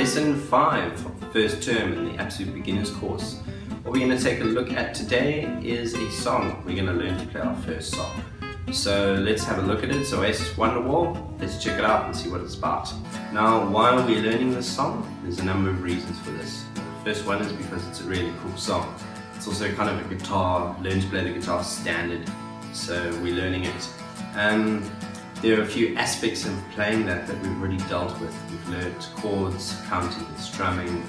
Lesson 5 of the first term in the Absolute Beginners course. What we're going to take a look at today is a song. We're going to learn to play our first song. So let's have a look at it. So Oasis Wonderwall, let's check it out and see what it's about. Now, why are we learning this song? There's a number of reasons for this. The first one is because it's a really cool song. It's also kind of a guitar, learn to play the guitar standard. So we're learning it. There are a few aspects of playing that we've already dealt with. We've learned chords, counting, strumming.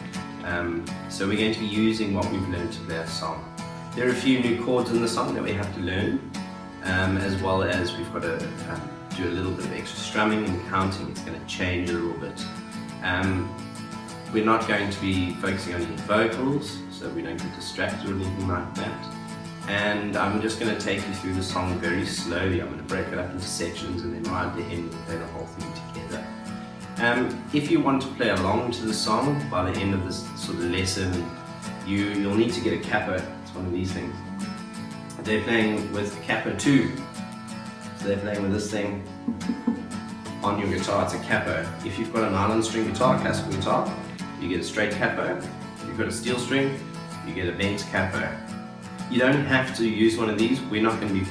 So we're going to be using what we've learned to play a song. There are a few new chords in the song that we have to learn, as well as we've got to do a little bit of extra strumming and counting. It's going to change a little bit. We're not going to be focusing on any vocals, so we don't get distracted or anything like that. And I'm just going to take you through the song very slowly. I'm going to break it up into sections and then right at the end we'll play the whole thing together. If you want to play along to the song by the end of this sort of lesson, you'll need to get a capo. It's one of these things. They're playing with capo 2. So they're playing with this thing on your guitar. It's a capo. If you've got a nylon string guitar, classical guitar, you get a straight capo. If you've got a steel string, you get a bent capo. You don't have to use one of these. We're not going to be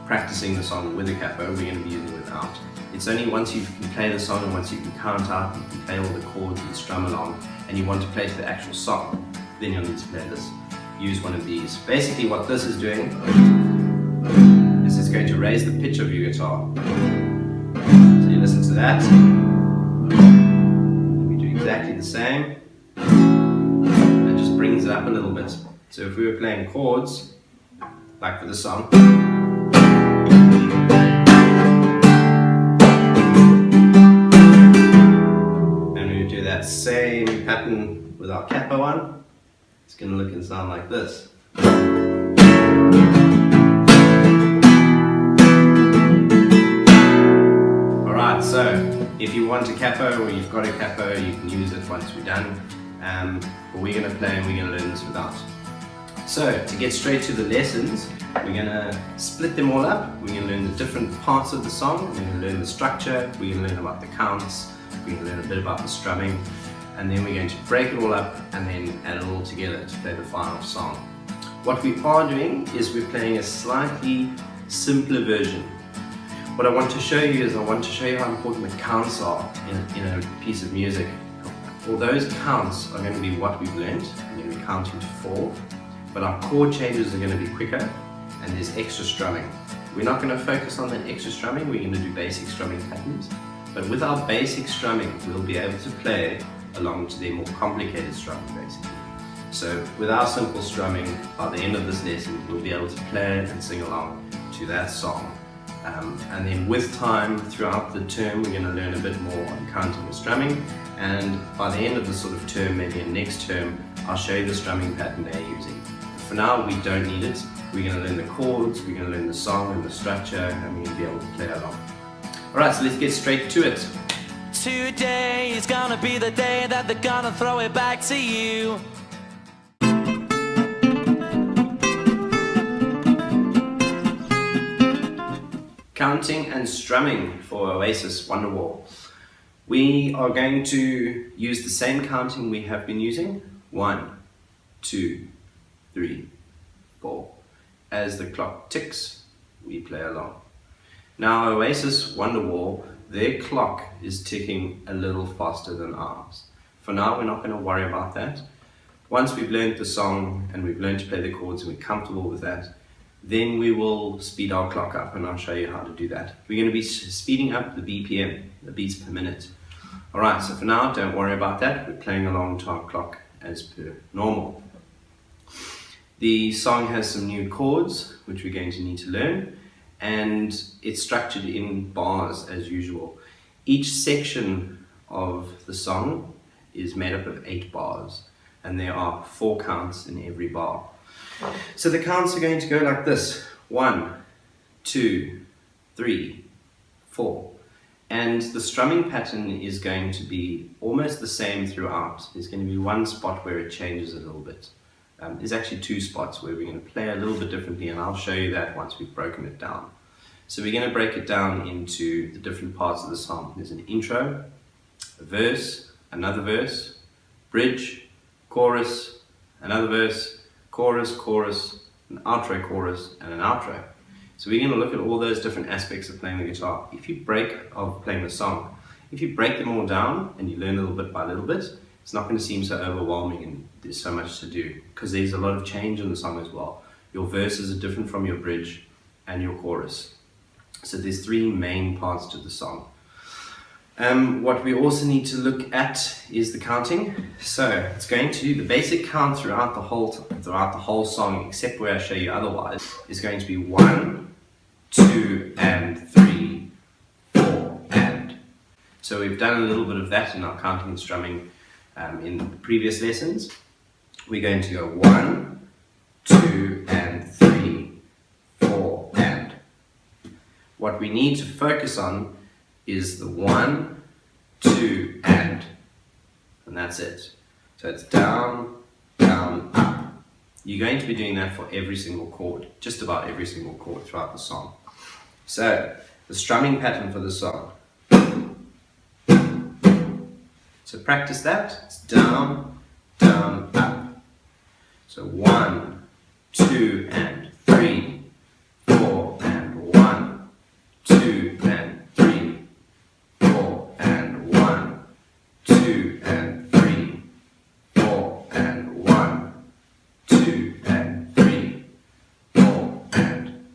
practicing the song with a capo. We're going to be using it without. It's only once you can play the song and once you can count out, you can play all the chords and strum along, and you want to play to the actual song, then you'll need to play this. Use one of these. Basically what this is doing is it's going to raise the pitch of your guitar. So you listen to that. We do exactly the same. It just brings it up a little bit. So if we were playing chords, like for the song, and we do that same pattern with our capo on, it's going to look and sound like this. Alright, so if you want a capo or you've got a capo, you can use it once we're done. But we're going to play and we're going to learn this without. So, to get straight to the lessons, we're going to split them all up. We're going to learn the different parts of the song. We're going to learn the structure. We're going to learn about the counts. We're going to learn a bit about the strumming. And then we're going to break it all up and then add it all together to play the final song. What we are doing is we're playing a slightly simpler version. What I want to show you is I want to show you how important the counts are in a piece of music. Well, those counts are going to be what we've learned. We're going to be counting to 4. But our chord changes are going to be quicker and there's extra strumming. We're not going to focus on that extra strumming, we're going to do basic strumming patterns. But with our basic strumming, we'll be able to play along to their more complicated strumming basically. So with our simple strumming, by the end of this lesson, we'll be able to play and sing along to that song. And then with time, throughout the term, we're going to learn a bit more on counting and strumming. And by the end of the sort of term, maybe in next term, I'll show you the strumming pattern they're using. For now, we don't need it. We're going to learn the chords, we're going to learn the song and the structure, and we're going to be able to play along. Alright, so let's get straight to it. Today is gonna be the day that they're gonna throw it back to you. Counting and strumming for Oasis Wonderwall. We are going to use the same counting we have been using. 1, 2, 3, 4. As the clock ticks, we play along. Now Oasis Wonderwall, their clock is ticking a little faster than ours. For now, we're not going to worry about that. Once we've learned the song and we've learned to play the chords and we're comfortable with that, then we will speed our clock up and I'll show you how to do that. We're going to be speeding up the BPM, the beats per minute. Alright, so for now, don't worry about that. We're playing along to our clock as per normal. The song has some new chords, which we're going to need to learn, and it's structured in bars as usual. Each section of the song is made up of 8 bars, and there are 4 counts in every bar. So the counts are going to go like this: 1, 2, 3, 4. And the strumming pattern is going to be almost the same throughout. There's going to be one spot where it changes a little bit. There's actually 2 spots where we're going to play a little bit differently, and I'll show you that once we've broken it down. So we're going to break it down into the different parts of the song. There's an intro, a verse, another verse, bridge, chorus, another verse, chorus, chorus, an outro chorus, and an outro. So we're going to look at all those different aspects of playing the guitar. If you break them all down and you learn little bit by little bit, it's not going to seem so overwhelming and there's so much to do, because there's a lot of change in the song as well. Your verses are different from your bridge and your chorus. So there's three main parts to the song. What we also need to look at is the counting. So it's going to do the basic count throughout the whole song, except where I show you otherwise, is going to be 1, 2, and 3, 4, and. So we've done a little bit of that in our counting and strumming in previous lessons. We're going to go 1, 2, and 3, 4, and. What we need to focus on is the 1, 2, and that's it. So it's down, down, up. You're going to be doing that for every single chord, just about every single chord throughout the song. So the strumming pattern for the song. So practice that. It's down, down, up. So 1, 2, and 3, 4, and 1, 2, and 3, 4, and 1, 2, and 3, 4, and 1, 2, and 3, 4, and.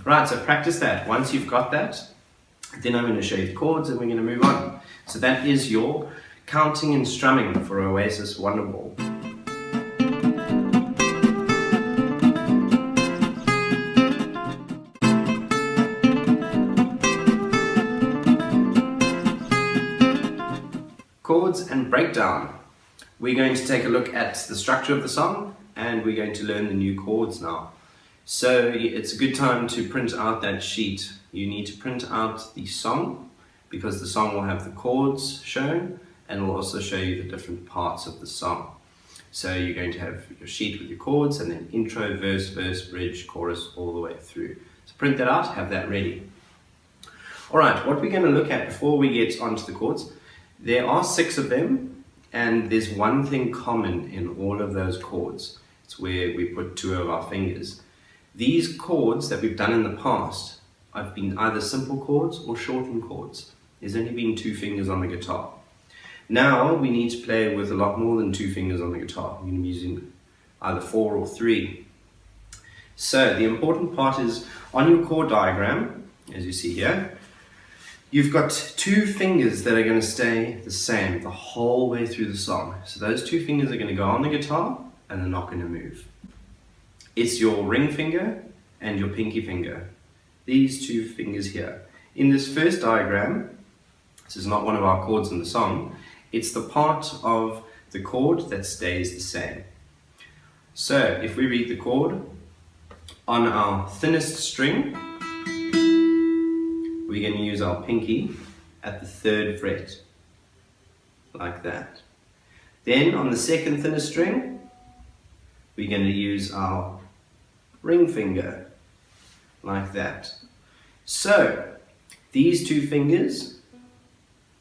Right, so practice that. Once you've got that, then I'm going to show you the chords and we're going to move on. So that is your counting and strumming for Oasis Wonderwall. Chords and breakdown. We're going to take a look at the structure of the song and we're going to learn the new chords now. So it's a good time to print out that sheet. You need to print out the song because the song will have the chords shown and will also show you the different parts of the song. So you're going to have your sheet with your chords and then intro, verse, bridge, chorus, all the way through. So print that out, have that ready. Alright, what we're going to look at before we get onto the chords, there are 6 of them and there's one thing common in all of those chords. It's where we put 2 of our fingers. These chords that we've done in the past have been either simple chords or shortened chords. There's only been 2 fingers on the guitar. Now we need to play with a lot more than 2 fingers on the guitar. We're going to be using either 4 or 3. So the important part is on your chord diagram, as you see here, you've got 2 fingers that are going to stay the same the whole way through the song. So those 2 fingers are going to go on the guitar and they're not going to move. It's your ring finger and your pinky finger. These 2 fingers here. In this first diagram, this is not one of our chords in the song, it's the part of the chord that stays the same. So if we read the chord, on our thinnest string, we're going to use our pinky at the 3rd fret, like that. Then on the 2nd thinnest string, we're going to use our ring finger, like that. So these 2 fingers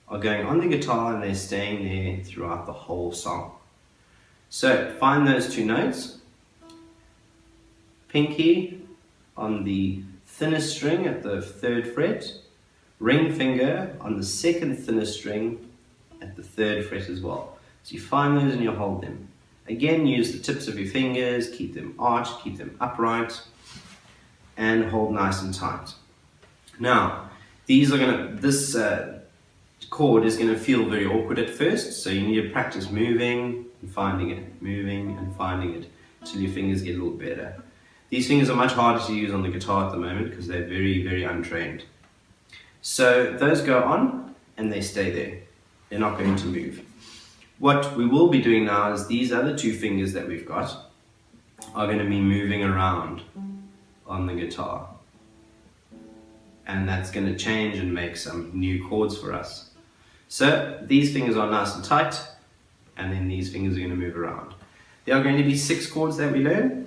are going on the guitar and they're staying there throughout the whole song. So find those 2 notes. Pinky on the thinnest string at the 3rd fret, ring finger on the 2nd thinnest string at the 3rd fret as well. So you find those and you hold them. Again, use the tips of your fingers, keep them arched, keep them upright, and hold nice and tight. Now, this chord is going to feel very awkward at first, so you need to practice moving and finding it, moving and finding it, until your fingers get a little better. These fingers are much harder to use on the guitar at the moment because they're very, very untrained. So those go on and they stay there. They're not going to move. What we will be doing now is these other 2 fingers that we've got are going to be moving around on the guitar. And that's going to change and make some new chords for us. So these fingers are nice and tight, and then these fingers are going to move around. There are going to be 6 chords that we learn.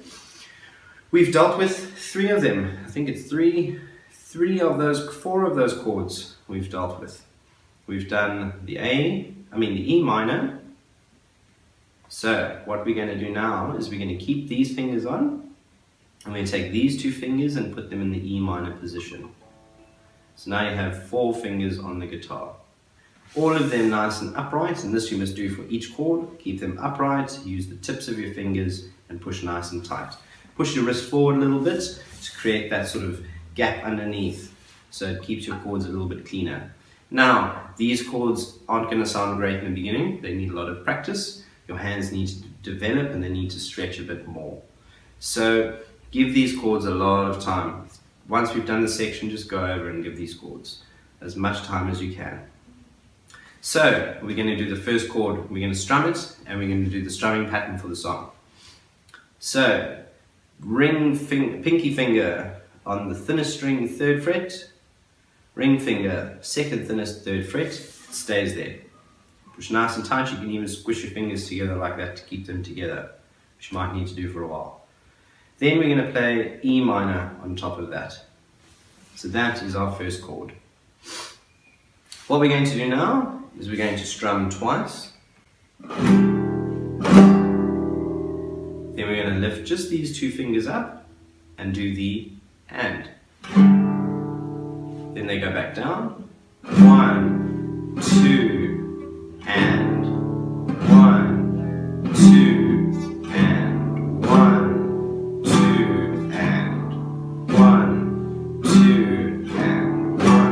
We've dealt with 3 of them. I think it's 4 of those chords we've dealt with. We've done the A, the E minor. So what we're going to do now is we're going to keep these fingers on. I'm going to take these two fingers and put them in the E minor position. So now you have 4 fingers on the guitar. All of them nice and upright, and this you must do for each chord. Keep them upright, use the tips of your fingers and push nice and tight. Push your wrist forward a little bit to create that sort of gap underneath, so it keeps your chords a little bit cleaner. Now, these chords aren't going to sound great in the beginning. They need a lot of practice. Your hands need to develop and they need to stretch a bit more. So give these chords a lot of time. Once we've done the section, just go over and give these chords as much time as you can. So we're going to do the first chord, we're going to strum it, and we're going to do the strumming pattern for the song. So pinky finger on the thinnest string, 3rd fret, ring finger, 2nd thinnest, 3rd fret, it stays there. Push nice and tight. You can even squish your fingers together like that to keep them together, which you might need to do for a while. Then we're going to play E minor on top of that. So that is our first chord. What we're going to do now is we're going to strum twice. Then we're going to lift just these 2 fingers up and do the and. Then they go back down. 1, 2, and 1, 2, and 1, 2, and 1, 2, and 1.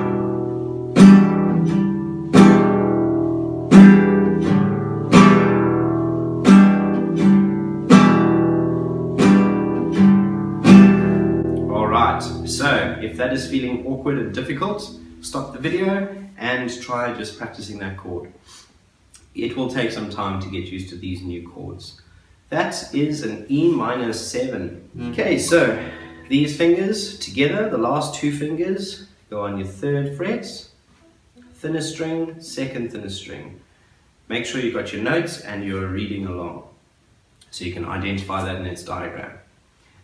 Alright, so if that is feeling awkward and difficult, stop the video and try just practicing that chord. It will take some time to get used to these new chords. That is an E minor 7. Okay, so these fingers together, the last 2 fingers, go on your 3rd fret, thinnest string, 2nd thinnest string. Make sure you've got your notes and you're reading along, so you can identify that in its diagram.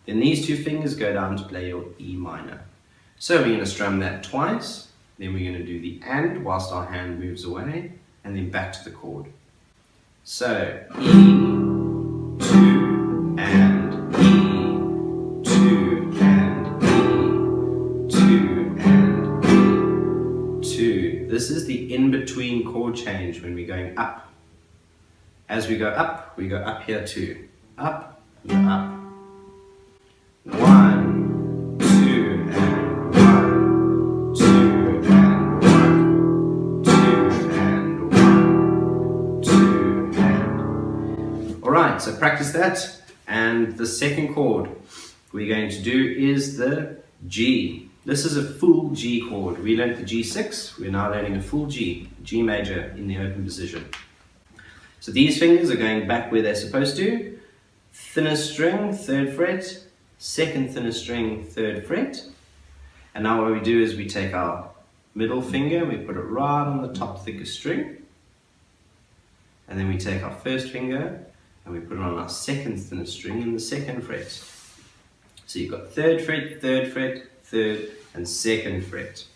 Then these 2 fingers go down to play your E minor. So we're going to strum that twice, then we're going to do the and whilst our hand moves away, and then back to the chord. So E, 2, and E, 2, and E, 2, and E, 2. This is the in-between chord change when we're going up. As we go up here too. Up, we go up. 1, 2, and 1, 2, and 1, 2, and 1, 2, and. Alright, so practice that. And the second chord we're going to do is the G. This is a full G chord. We learned the G6, we're now learning a full G, G major in the open position. So these fingers are going back where they're supposed to. Thinnest string, 3rd fret, 2nd thinnest string, 3rd fret. And now what we do is we take our middle finger and we put it right on the top thickest string. And then we take our first finger and we put it on our 2nd thinnest string in the 2nd fret. So you've got 3rd fret, 3rd fret, 3rd and 2nd fret.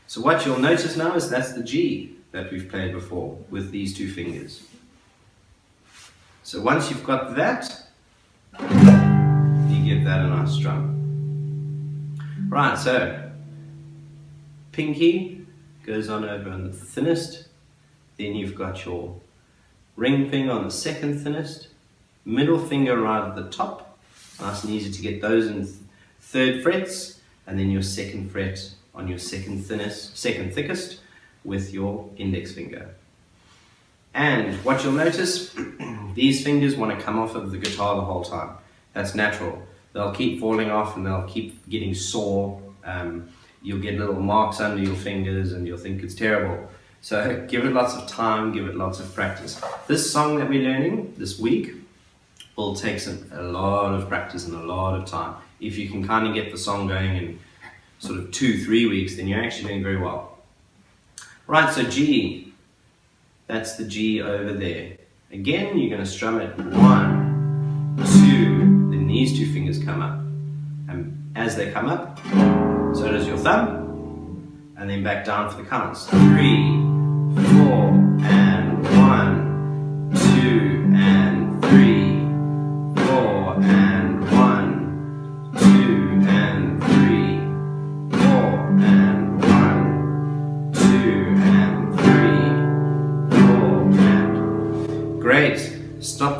So what you'll notice now is that's the G that we've played before with these 2 fingers. So once you've got that, you give that a nice strum. Right, so pinky goes on over on the thinnest, then you've got your ring finger on the 2nd thinnest, middle finger right at the top, nice and easy to get those in 3rd frets, and then your 2nd fret on your 2nd thickest with your index finger. And what you'll notice, these fingers want to come off of the guitar the whole time. That's natural. They'll keep falling off and they'll keep getting sore. You'll get little marks under your fingers and you'll think it's terrible. So give it lots of time, give it lots of practice. This song that we're learning this week will take a lot of practice and a lot of time. If you can kind of get the song going in sort of 2-3 weeks, then you're actually doing very well. Right, so G, that's the G over there. Again, you're going to strum it 1, 2, then these 2 fingers come up. And as they come up, so does your thumb, and then back down for the counts. 3, 4, and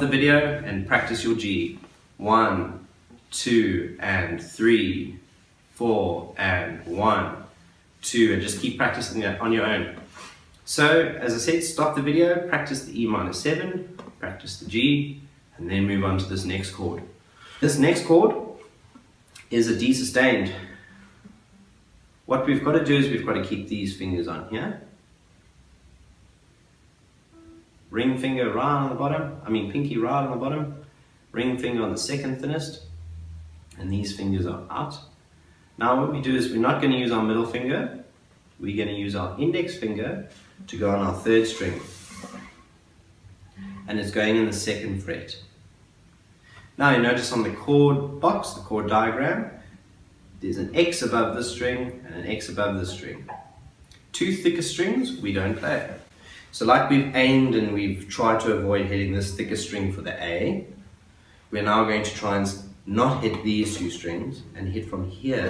video and practice your G. 1, 2, and 3, 4, and 1, 2, and just keep practicing that on your own. So, as I said, stop the video, practice the E minor 7, practice the G, and then move on to this next chord. This next chord is a D sustained. What we've got to do is we've got to keep these fingers on here. Ring finger right on the bottom, pinky right on the bottom, ring finger on the second thinnest, and these fingers are out. Now what we do is we're not going to use our middle finger, we're going to use our index finger to go on our third string. And it's going in the second fret. Now you notice on the chord box, the chord diagram, there's an X above this string and an X above this string. Two thicker strings we don't play. So like we've aimed and we've tried to avoid hitting this thicker string for the A, we're now going to try and not hit these two strings and hit from here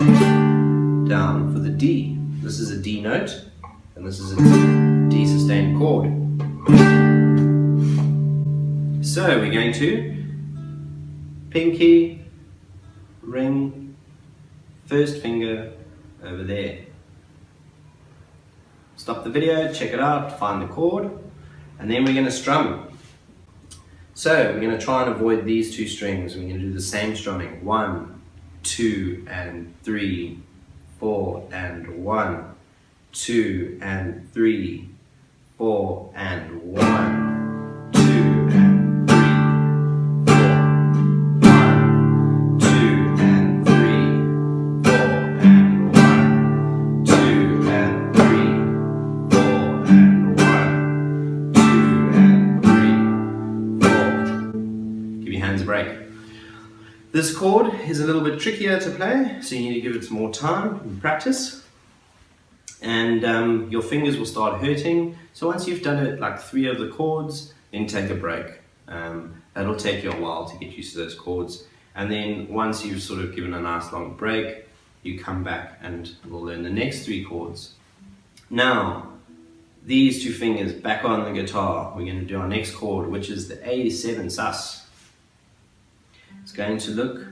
down for the D. This is a D note and this is a D sustained chord. So we're going to pinky, ring, first finger over there. Stop the video, check it out, find the chord, and then we're going to strum. So we're going to try and avoid these two strings. We're going to do the same strumming. 1, 2, and 3, 4, and 1, 2, and 3, 4, and 1, 2, and 3, 4, 1, 2, and 3, 4, and 1, 2, and 3, 4, and 1, 2, and 3, 4. Give your hands a break. This chord is a little bit trickier to play, so you need to give it some more time and practice. And your fingers will start hurting. So once you've done it like 3 of the chords, then take a break. That'll take you a while to get used to those chords. And then once you've sort of given a nice long break, you come back and we'll learn the next 3 chords. Now, these 2 fingers back on the guitar, we're going to do our next chord, which is the A7 sus. It's going to look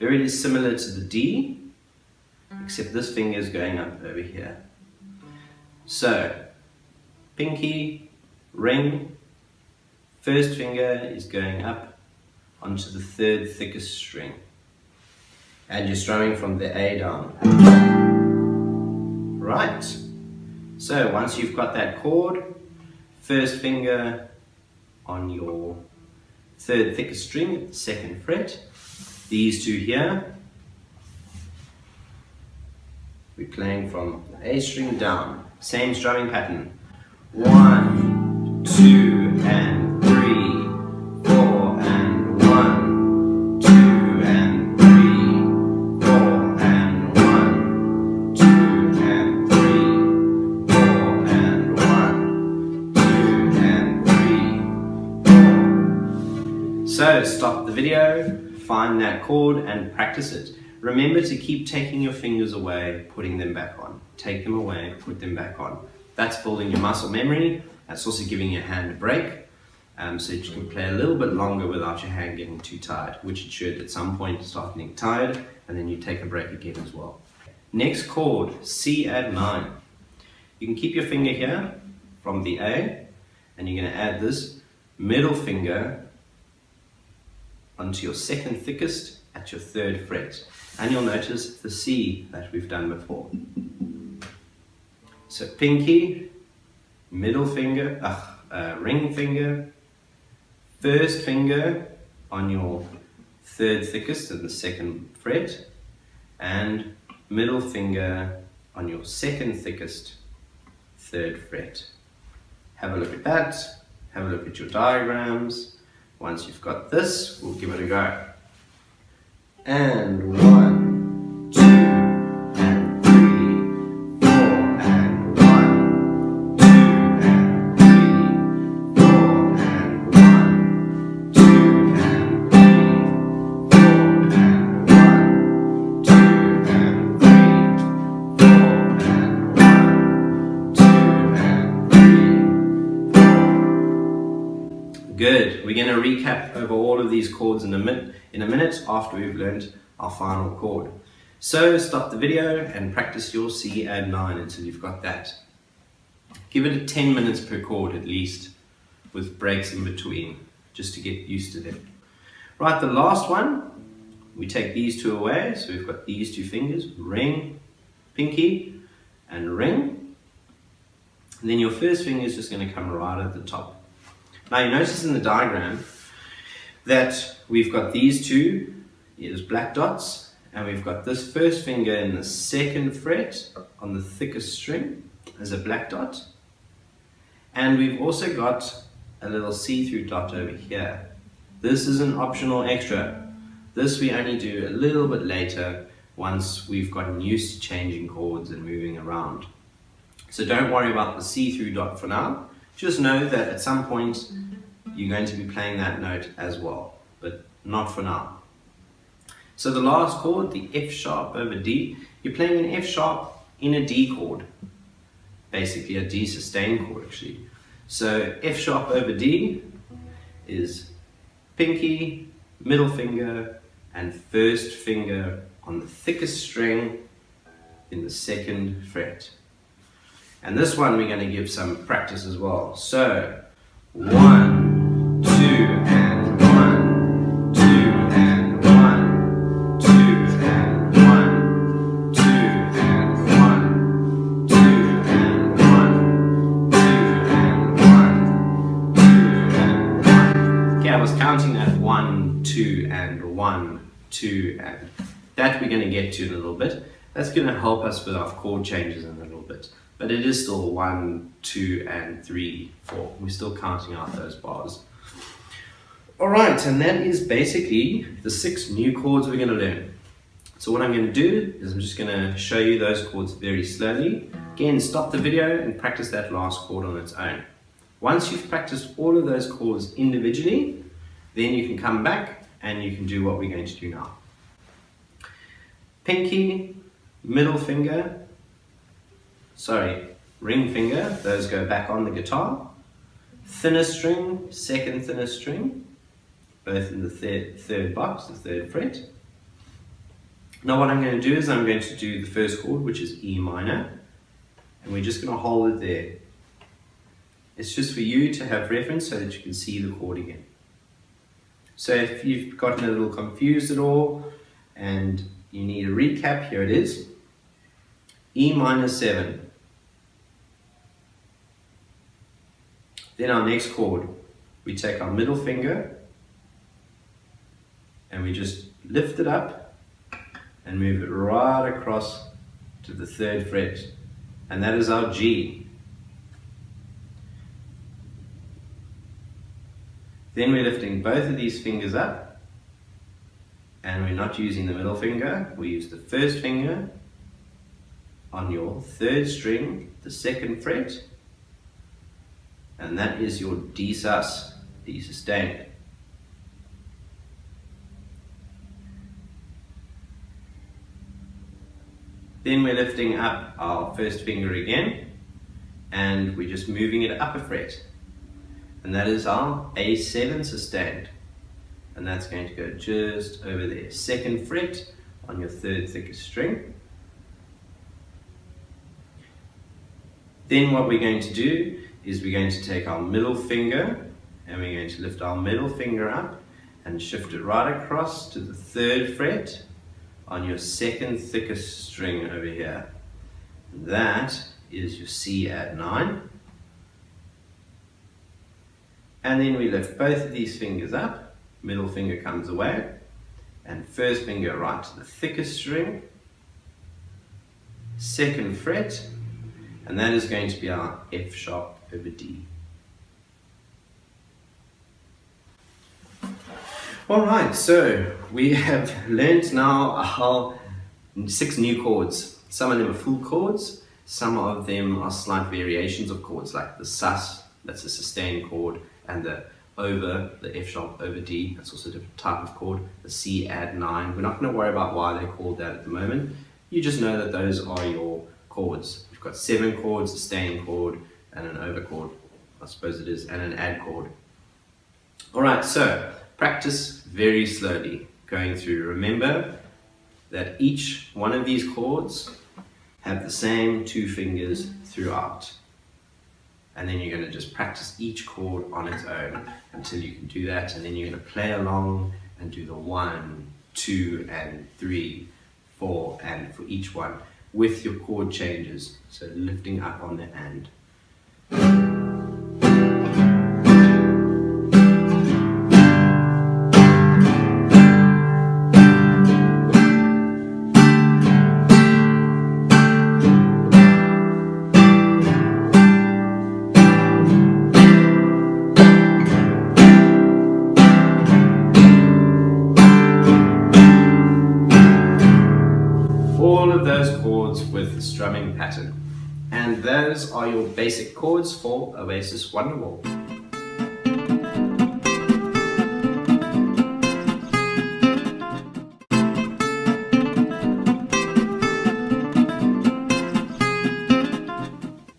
very similar to the D, except this finger is going up over here. So, pinky, ring, first finger is going up onto the third thickest string. And you're strumming from the A down. Right. So, once you've got that chord, first finger on your third thickest string at the second fret. These 2 here, we're playing from the A string down. Same strumming pattern. 1, 2, and 3, 4, and 1, 2, and 3, 4, and 1, 2, and 3, 4, and 1, 2, and 3, 4. So stop the video, find that chord and practice it. Remember to keep taking your fingers away, putting them back on. Take them away, put them back on. That's building your muscle memory. That's also giving your hand a break, so that you can play a little bit longer without your hand getting too tired, which it should at some point start getting tired, and then you take a break again as well. Next chord, C add 9. You can keep your finger here from the A, and you're going to add this middle finger onto your second thickest at your third fret. And you'll notice the C that we've done before. So pinky, middle finger, ring finger, first finger on your third thickest at the second fret, and middle finger on your second thickest third fret. Have a look at that, have a look at your diagrams. Once you've got this, we'll give it a go. And 1, 2, and 3, 4, and 1, 2, and 3, 4, and 1, 2, and 3, 4, and 1, 2, and 3, 4, and 1, 2, and 3, 4. Good. it. We're going to recap over all of these chords in a minute after we've learned our final chord. So stop the video and practice your C add 9 until you've got that. Give it 10 minutes per chord at least, with breaks in between, just to get used to them. Right, the last one, we take these two away. So we've got these two fingers, ring, pinky, and ring. And then your first finger is just going to come right at the top. Now you notice in the diagram that we've got these two as black dots, and we've got this first finger in the second fret on the thickest string as a black dot. And we've also got a little see-through dot over here. This is an optional extra. This we only do a little bit later once we've gotten used to changing chords and moving around. So don't worry about the see-through dot for now. Just know that at some point you're going to be playing that note as well, but not for now. So the last chord, the F sharp over D, you're playing an F sharp in a D chord. Basically a D sustained chord actually. So F sharp over D is pinky, middle finger, and first finger on the thickest string in the second fret. And this one we're going to give some practice as well. So 1, 2, and 1, 2, and 1, 2, and 1, 2, and 1, 2, and 1, 2, and 1, 2, and 1. Okay, I was counting that 1, 2, and 1, 2, and that we're going to get to in a little bit. That's going to help us with our chord changes in a little bit. But it is still 1, 2, and 3, 4. We're still counting out those bars. Alright, and that is basically the 6 new chords we're going to learn. So what I'm going to do is I'm just going to show you those chords very slowly. Again, stop the video and practice that last chord on its own. Once you've practiced all of those chords individually, then you can come back and you can do what we're going to do now. Pinky, middle finger, ring finger, those go back on the guitar. Thinnest string, second thinnest string, both in the third box, the third fret. Now what I'm going to do is I'm going to do the first chord, which is E minor, and we're just going to hold it there. It's just for you to have reference so that you can see the chord again. So if you've gotten a little confused at all and you need a recap, here it is. E minor 7. Then our next chord, we take our middle finger and we just lift it up and move it right across to the third fret. And that is our G. Then we're lifting both of these fingers up and we're not using the middle finger, we use the first finger on your third string, the second fret, and that is your D sus, D sustained. Then we're lifting up our first finger again, and we're just moving it up a fret, and that is our A7 sustained, and that's going to go just over there, second fret on your third thickest string. Then what we're going to do is we're going to take our middle finger and we're going to lift our middle finger up and shift it right across to the third fret on your second thickest string over here. That is your C add 9. And then we lift both of these fingers up, middle finger comes away, and first finger right to the thickest string, second fret, and that is going to be our F sharp over D. Alright, so we have learnt now our 6 new chords. Some of them are full chords, some of them are slight variations of chords, like the sus, that's a sustained chord, and the over, the F sharp over D, that's also a different type of chord, the C add 9. We're not going to worry about why they're called that at the moment. You just know that those are your chords. We've got 7 chords, a sustained chord, and an over chord, I suppose it is, and an add chord. Alright, so practice very slowly going through. Remember that each one of these chords have the same 2 fingers throughout. And then you're going to just practice each chord on its own until you can do that, and then you're going to play along and do the 1, 2, and 3, 4, and for each one with your chord changes, so lifting up on the and. All of those chords with the strumming pattern. And those are your basic chords for Oasis Wonderwall.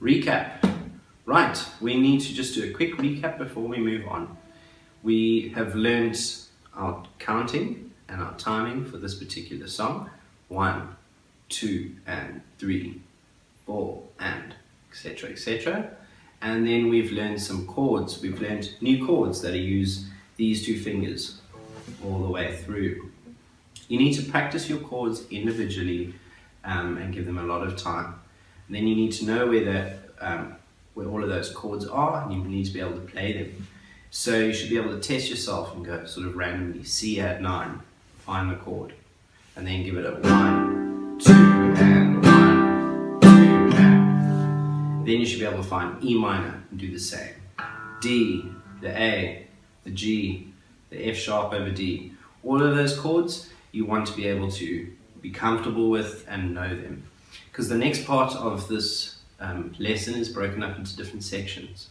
Recap. Right, we need to just do a quick recap before we move on. We have learned our counting and our timing for this particular song. 1, 2, and 3, 4, and etc. etc. And then we've learned some chords. We've learned new chords that use these 2 fingers all the way through. You need to practice your chords individually and give them a lot of time. And then you need to know where all of those chords are, and you need to be able to play them. So you should be able to test yourself and go sort of randomly C at 9, find the chord, and then give it a 1, 2, and 1, 2, and. Then you should be able to find E minor and do the same. D, the A, the G, the F sharp over D. All of those chords you want to be able to be comfortable with and know them. Because the next part of this lesson is broken up into different sections.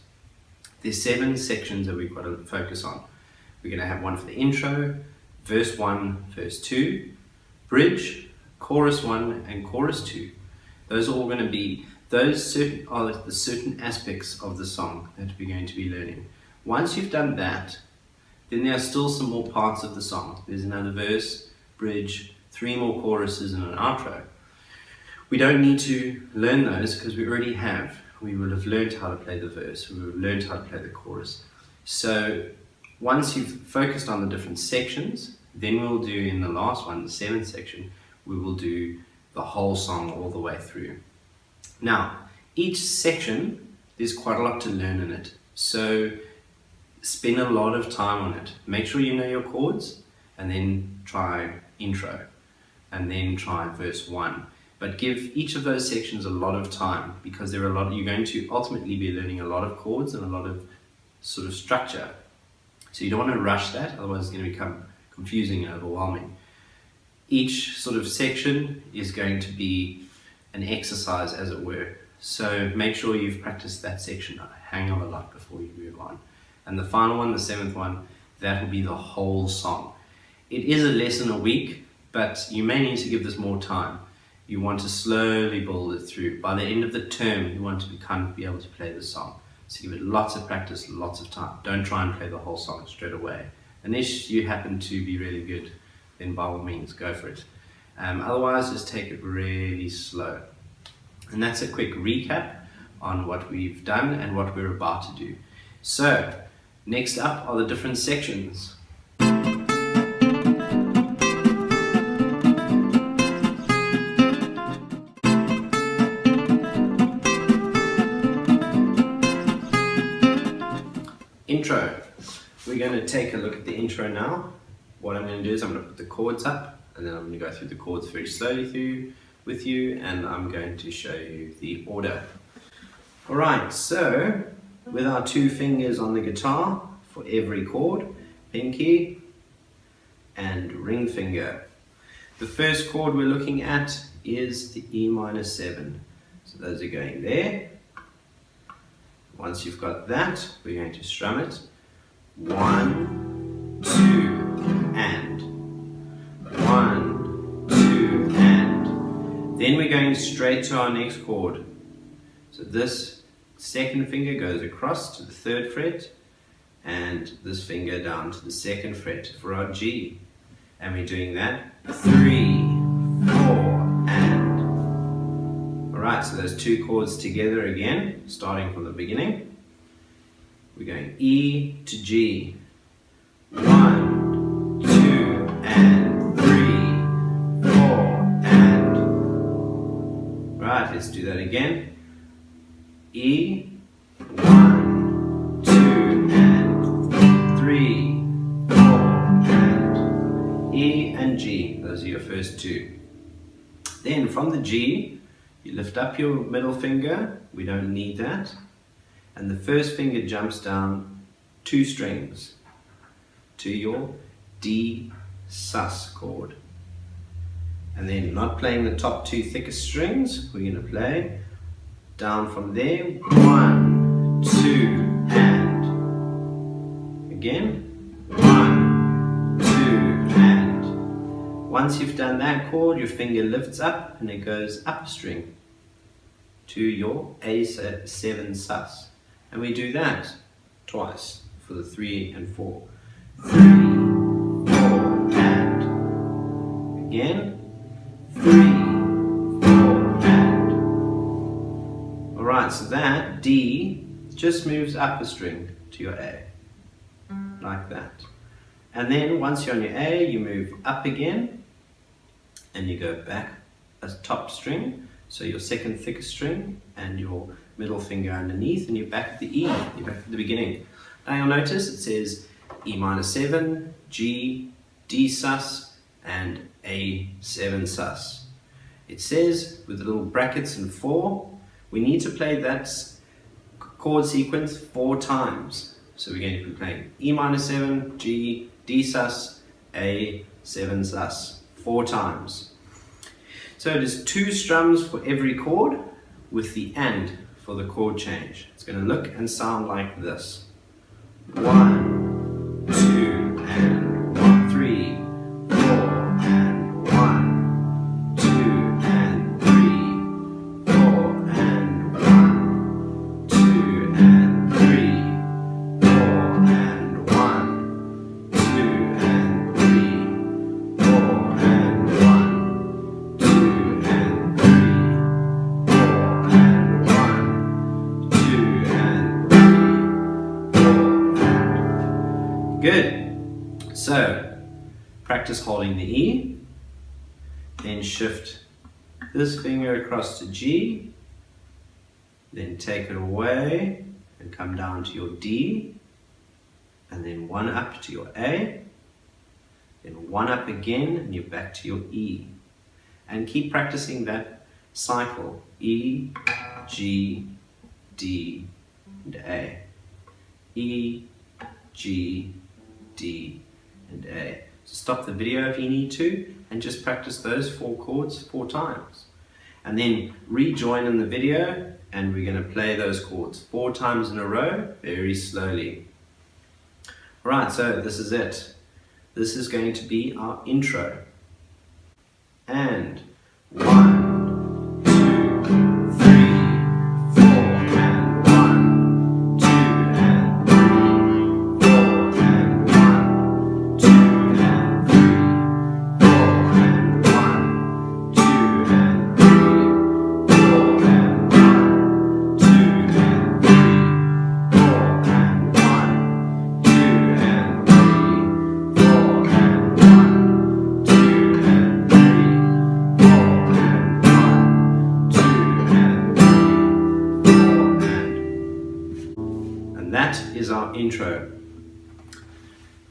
There's 7 sections that we've got to focus on. We're going to have one for the intro, verse 1, verse 2, bridge, chorus 1, and chorus 2. Those are all going to be, the certain aspects of the song that we're going to be learning. Once you've done that, then there are still some more parts of the song. There's another verse, bridge, 3 more choruses, and an outro. We don't need to learn those because we already have. We will have learned how to play the verse, we will have learned how to play the chorus. So once you've focused on the different sections, then we'll do in the last one, the 7th section, we will do the whole song all the way through. Now, each section, there's quite a lot to learn in it. So spend a lot of time on it. Make sure you know your chords, and then try intro, and then try verse 1. But give each of those sections a lot of time, because you're going to ultimately be learning a lot of chords and a lot of sort of structure. So you don't want to rush that, otherwise it's going to become confusing and overwhelming. Each sort of section is going to be an exercise, as it were. So make sure you've practiced that section a hang of a lot before you move on. And the final one, the 7th one, that will be the whole song. It is a lesson a week, but you may need to give this more time. You want to slowly build it through. By the end of the term, you want to be able to play the song. So give it lots of practice, lots of time. Don't try and play the whole song straight away. Unless you happen to be really good, then by all means, go for it. Otherwise, just take it really slow. And that's a quick recap on what we've done and what we're about to do. So, next up are the different sections. Intro. We're going to take a look at the intro now. What I'm going to do is I'm going to put the chords up, and then I'm going to go through the chords very slowly with you, and I'm going to show you the order. Alright, so with our 2 fingers on the guitar for every chord, pinky and ring finger. The first chord we're looking at is the E minor 7. So those are going there. Once you've got that, we're going to strum it. 1, 2, and. 1, 2, and. Then we're going straight to our next chord. So this second finger goes across to the 3rd fret, and this finger down to the 2nd fret for our G. And we're doing that 3, 4, and. Alright, so those 2 chords together again, starting from the beginning. We're going E to G. 1, 2, and 3, 4, and. Right, let's do that again. E, 1, 2, and 3, 4, and E and G. Those are your first 2. Then from the G, you lift up your middle finger. We don't need that. And the first finger jumps down 2 strings to your D sus chord. And then not playing the top 2 thickest strings, we're going to play down from there, 1, 2, and again, 1, 2, and. Once you've done that chord, your finger lifts up and it goes up a string to your A7 sus. And we do that twice for the 3 and 4. 3, 4, and again, 3, 4, and. Alright, so that D just moves up a string to your A, like that. And then once you're on your A, you move up again, and you go back a top string, so your 2nd thickest string, and your middle finger underneath, and you're back at the E, you're back at the beginning. Now you'll notice it says E minor 7, G, D sus, and A7 sus. It says, with the little brackets and 4, we need to play that chord sequence 4 times. So we're going to be playing E minor 7, G, D sus, A7 sus, 4 times. So it is 2 strums for every chord with the and for the chord change. It's going to look and sound like this. 1, 2, and 1, 3, 4, and 1, 2, and 3, 4, and 1, 2, and 3, 4, and 1, 2, and 3, 4, and 1, 2, and 3, 4, and 1, 2, and 3, 4, and. Good. So, practice holding the E, then shift this finger across to G, then take it away and come down to your D, and then 1 up to your A, then 1 up again and you're back to your E. And keep practicing that cycle, E, G, D, and A. E, G, D, and A. So stop the video if you need to and just practice those 4 chords 4 times. And then rejoin in the video and we're going to play those chords 4 times in a row, very slowly. Alright, so this is it. This is going to be our intro. And 1, 2, 3, 4, and 1, 2, and 3, 4, and 1, 2, and 3, 4, and 1, 2, and 3, 4, and 1, 2, and 3, 4, and 1, 2, and 3, 4, and 1, 2, and 3, 4, and 1, 2, and 3, 4, and 1, 2, and 3, 4, and that is our intro.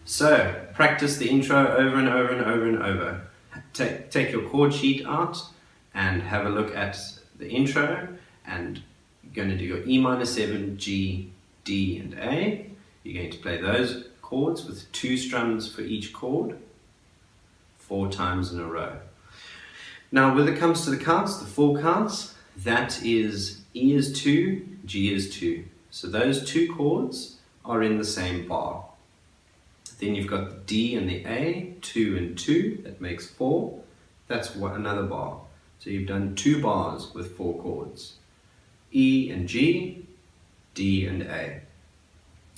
So practice the intro over and over and over and over. Take your chord sheet out and have a look at the intro, and you're going to do your E minor 7, G, D, and A. You're going to play those chords with 2 strums for each chord 4 times in a row. Now when it comes to the counts, the 4 counts, that is E is 2, G is 2. So those 2 chords are in the same bar. Then you've got the D and the A, 2 and 2, that makes 4. That's another bar. So you've done 2 bars with 4 chords. E and G, D and A.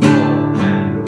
4 and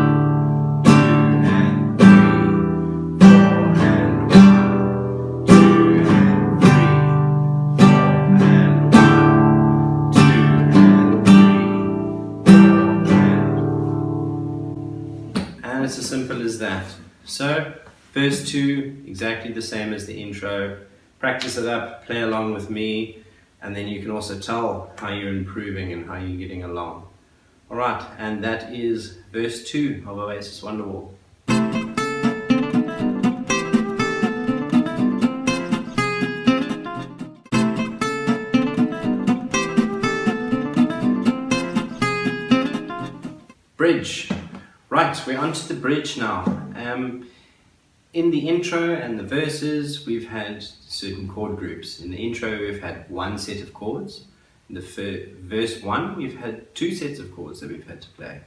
And it's as simple as that. So, verse 2, exactly the same as the intro. Practice it up, play along with me, and then you can also tell how you're improving and how you're getting along. Alright, and that is verse 2 of Oasis Wonderwall. Bridge. Right, we're onto the bridge now. In the intro and the verses, we've had certain chord groups. In the intro, we've had one set of chords. In the verse 1, we've had two sets of chords that we've had to play.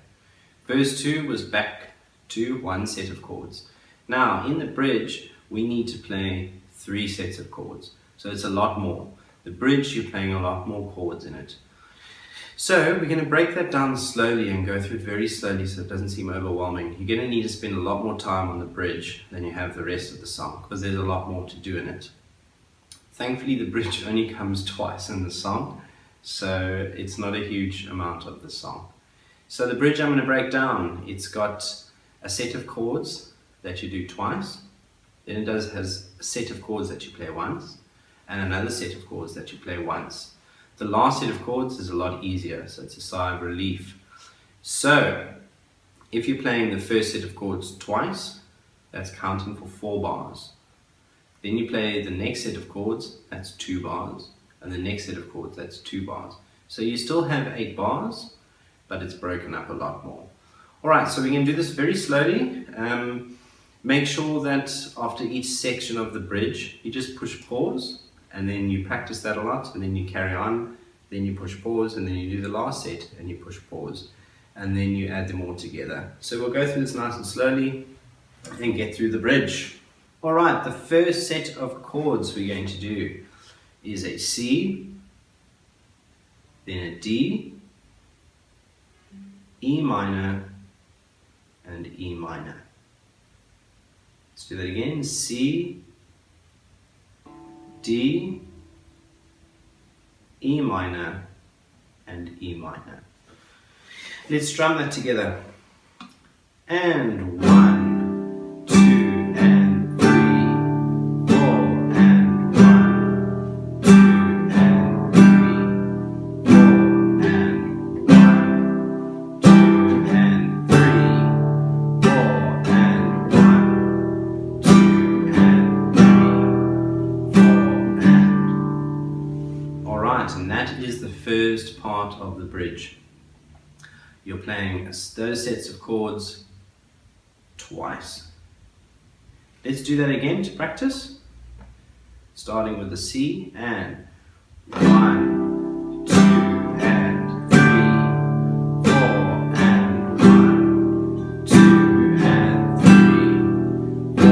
Verse 2 was back to one set of chords. Now, in the bridge, we need to play three sets of chords. So it's a lot more. The bridge, you're playing a lot more chords in it. So we're going to break that down slowly and go through it very slowly so it doesn't seem overwhelming. You're going to need to spend a lot more time on the bridge than you have the rest of the song because there's a lot more to do in it. Thankfully, the bridge only comes twice in the song, so it's not a huge amount of the song. So the bridge I'm going to break down, it's got a set of chords that you do twice, then it has a set of chords that you play once, and another set of chords that you play once. The last set of chords is a lot easier, so it's a sigh of relief. So, if you're playing the first set of chords twice, that's counting for 4 bars. Then you play the next set of chords, that's 2 bars, and the next set of chords, that's 2 bars. So you still have 8 bars, but it's broken up a lot more. Alright, so we're going to do this very slowly. Make sure that after each section of the bridge, you just push pause, and then you practice that a lot, and then you carry on, then you push pause, and then you do the last set, and you push pause, and then you add them all together. So we'll go through this nice and slowly, and get through the bridge. Alright, the first set of chords we're going to do is a C, then a D, E minor, and E minor. Let's do that again, C, D, E minor, and E minor. Let's strum that together. And 1, 2, and 3, 4, and 1, 2, and 3, 4, and 1, 2, and 3, 4, and 1, 2, and 3, 4, and. Alright, and that is the first part of the bridge. You're playing those sets of chords twice. Let's do that again to practice. Starting with the C and 1, 2, and 3, 4, and 1, 2, and 3, 4,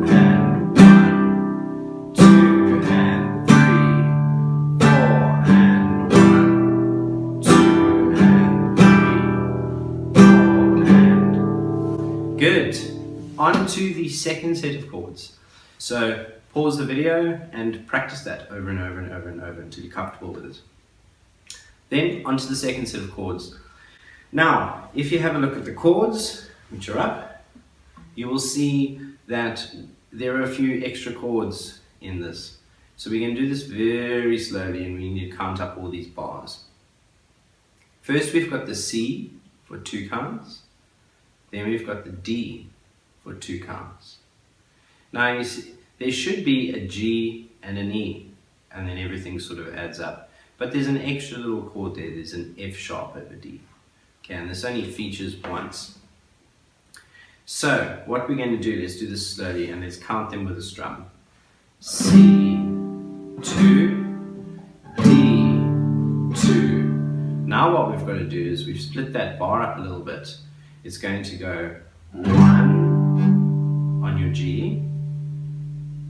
and 1, 2, and 3, 4, and 1, 2, and 3, 4, and. Good. On to the second set of chords. So pause the video and practice that over and over and over and over until you're comfortable with it. Then onto the second set of chords. Now, if you have a look at the chords, which are up, you will see that there are a few extra chords in this. So we're going to do this very slowly and we need to count up all these bars. First we've got the C for 2 counts. Then we've got the D for 2 counts. Now you see, there should be a G and an E, and then everything sort of adds up. But there's an extra little chord there, there's an F sharp over D. Okay, and this only features once. So, what we're going to do, let's do this slowly, and let's count them with a strum. C, 2, D, 2. Now what we've got to do is we've split that bar up a little bit. It's going to go 1 on your G,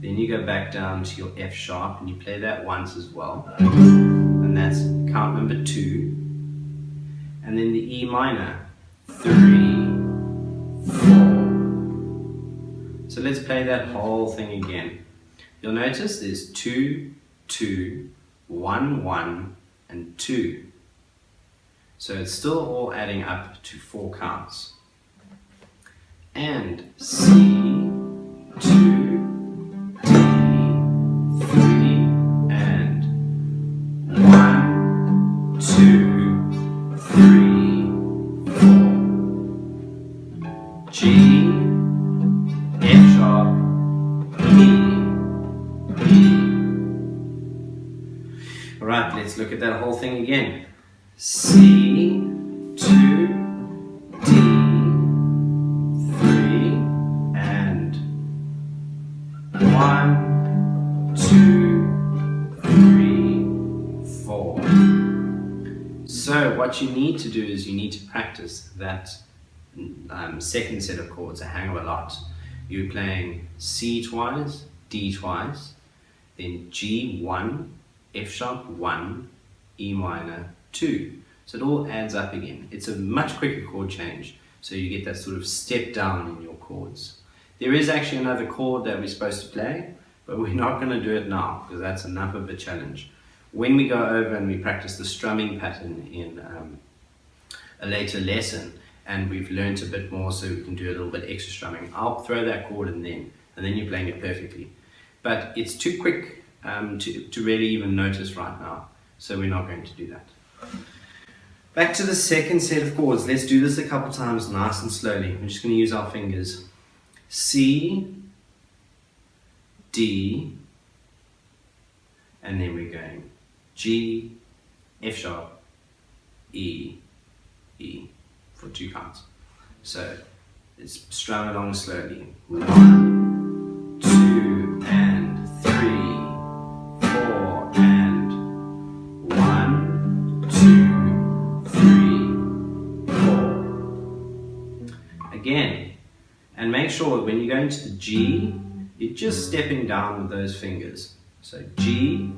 then you go back down to your F sharp and you play that once as well, and that's count number 2, and then the E minor, 3, 4. So let's play that whole thing again. You'll notice there's 2, 2, 1, 1, and 2. So it's still all adding up to 4 counts. And C, 2, D, 3, and 1, 2, 3, 4. G, F sharp, E, E. Alright, let's look at that whole thing again. C, 2, D, 3, and 1, 2, 3, 4. So what you need to do is you need to practice that second set of chords a hang of a lot. You're playing C twice, D twice, then G 1, F sharp 1, E minor 2. So it all adds up again. It's a much quicker chord change, so you get that sort of step down in your chords. There is actually another chord that we're supposed to play, but we're not going to do it now because that's enough of a challenge. When we go over and we practice the strumming pattern in a later lesson, and we've learnt a bit more so we can do a little bit extra strumming, I'll throw that chord in then, and then you're playing it perfectly. But it's too quick to really even notice right now, so we're not going to do that. Back to the second set of chords. Let's do this a couple times nice and slowly. We're just going to use our fingers. C, D, and then we're going G, F sharp, E, E for 2 counts. So let's strum along slowly. 1, 2, and 3, 4, and 1, 2, 3, 4. Again, and make sure when you go into the G, you're just stepping down with those fingers. So G,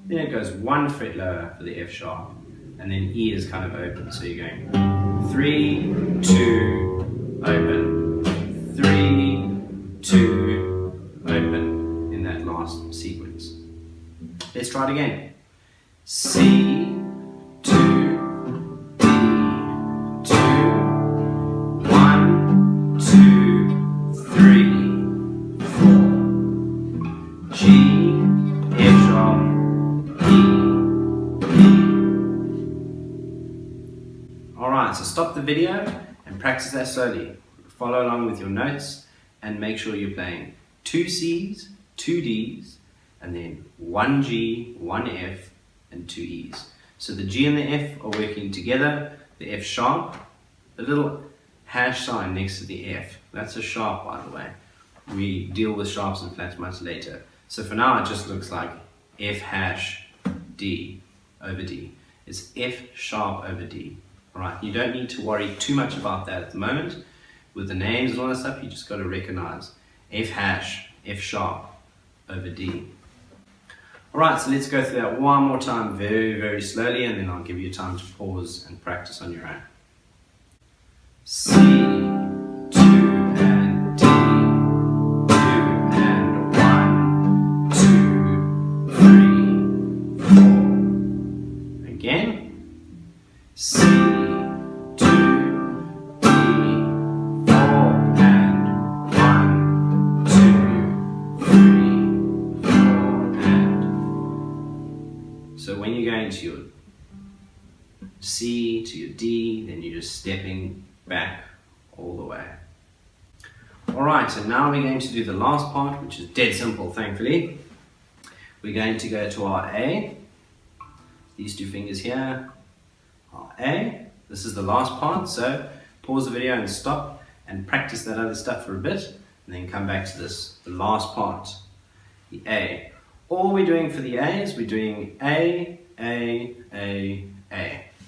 then it goes 1 fret lower for the F sharp, and then E is kind of open. So you're going 3, 2, open, 3, 2, open in that last sequence. Let's try it again. C, 2, D, 2. stop the video and practice that slowly. Follow along with your notes and make sure you're playing 2 C's, 2 D's, and then 1 G, 1 F, and 2 E's. So the G and the F are working together, the F sharp, the little hash sign next to the F, that's a sharp, by the way. We deal with sharps and flats much later. So for now it just looks like F hash D over D. It's F sharp over D. Alright, you don't need to worry too much about that at the moment. With the names and all that stuff, you just got to recognize F hash, F sharp over D. Alright, so let's go through that one more time very, very slowly, and then I'll give you time to pause and practice on your own. C, 2 and D, 2 and 1, 2, 3, 4. Again. C, 2, D, 4 and 1, 2, 3, 4 and. So when you're going to your C to your D, then you're just stepping back all the way. Alright, so now we're going to do the last part, which is dead simple, thankfully. We're going to go to our A, these 2 fingers here, our A. This is the last part, so pause the video and stop and practice that other stuff for a bit, and then come back to this, the last part, the A. All we're doing for the A is we're doing A,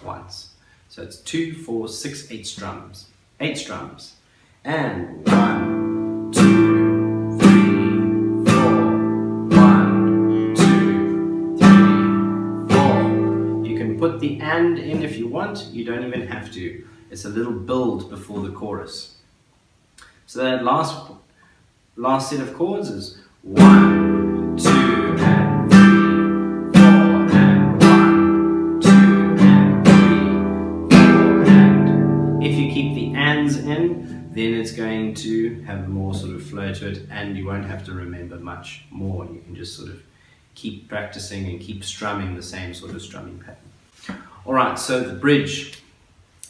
once. So it's 2, 4, 6, 8 strums. 8 strums. And 1, 2, 3, 4. 1, 2, 3, 4. You can put the and in if you want. You don't even have to. It's a little build before the chorus. So that last set of chords is 1, 2, and 3, 4, and 1, 2, and 3, 4, and. If you keep the ands in, then it's going to have more sort of flow to it, and you won't have to remember much more. You can just sort of keep practicing and keep strumming the same sort of strumming pattern. Alright, so the bridge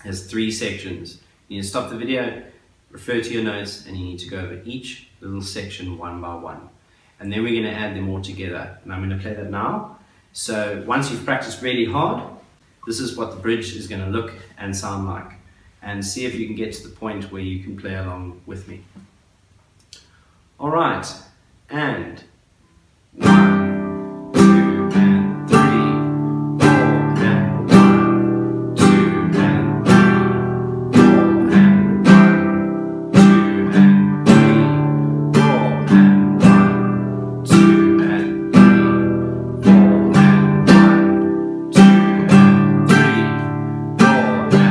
has 3 sections. You need to stop the video, refer to your notes, and you need to go over each little section one by one. And then we're going to add them all together. And I'm going to play that now. So once you've practiced really hard, this is what the bridge is going to look and sound like. And see if you can get to the point where you can play along with me. Alright, and 1, 2, and 3, 4, and 1, 2, and 3, 4, and 1, 2, and 3, 4, and 1, 2, and 3, 4, and 1, 2, and 3, 4, and 1.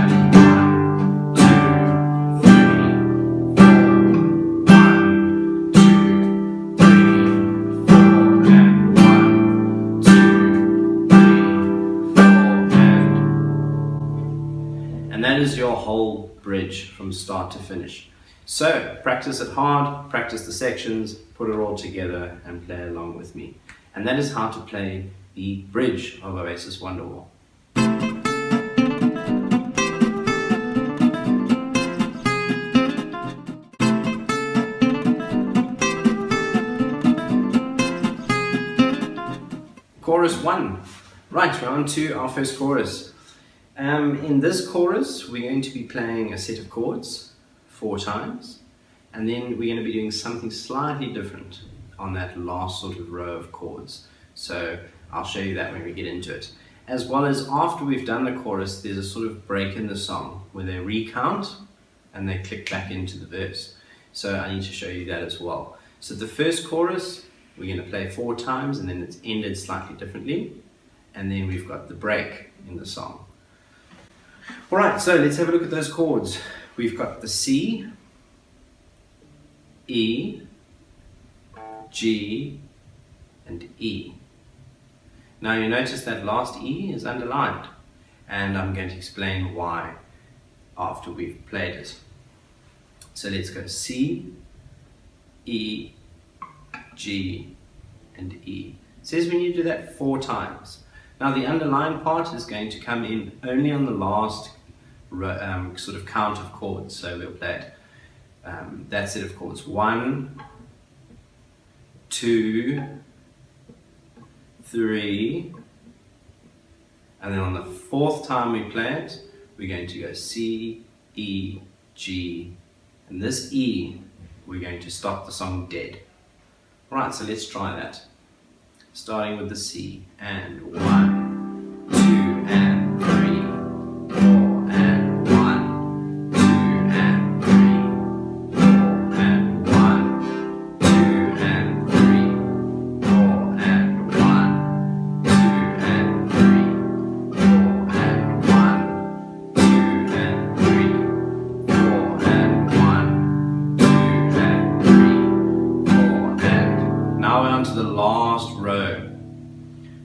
And that is your whole bridge from start to finish. So practice it hard, practice the sections, put it all together and play along with me. And that is how to play the bridge of Oasis Wonderwall. Chorus 1. Right, we're on to our first chorus. In this chorus, we're going to be playing a set of chords 4 times, and then we're going to be doing something slightly different on that last sort of row of chords. So I'll show you that when we get into it. As well as after we've done the chorus, there's a sort of break in the song where they recount and they click back into the verse. So I need to show you that as well. So the first chorus, we're going to play 4 times, and then it's ended slightly differently. And then we've got the break in the song. Alright, so let's have a look at those chords. We've got the C, E, G, and E. Now you notice that last E is underlined, and I'm going to explain why after we've played it. So let's go C, E, G, and E. It says when you do that 4 times. Now the underlined part is going to come in only on the last sort of count of chords. So we'll play it, that set of chords: 1, 2, 3, and then on the fourth time we play it, we're going to go C, E, G, and this E, we're going to stop the song dead. Right, so let's try that. Starting with the C, and 1, 2, and 3, 4, and 1, 2, and 3, 4, and 1, 2, and 3, 4, and 1, 2, and 3, 4, and 1, 2, and 3, 4, and 1, 2, and 3, 4, and now we're on to the last row.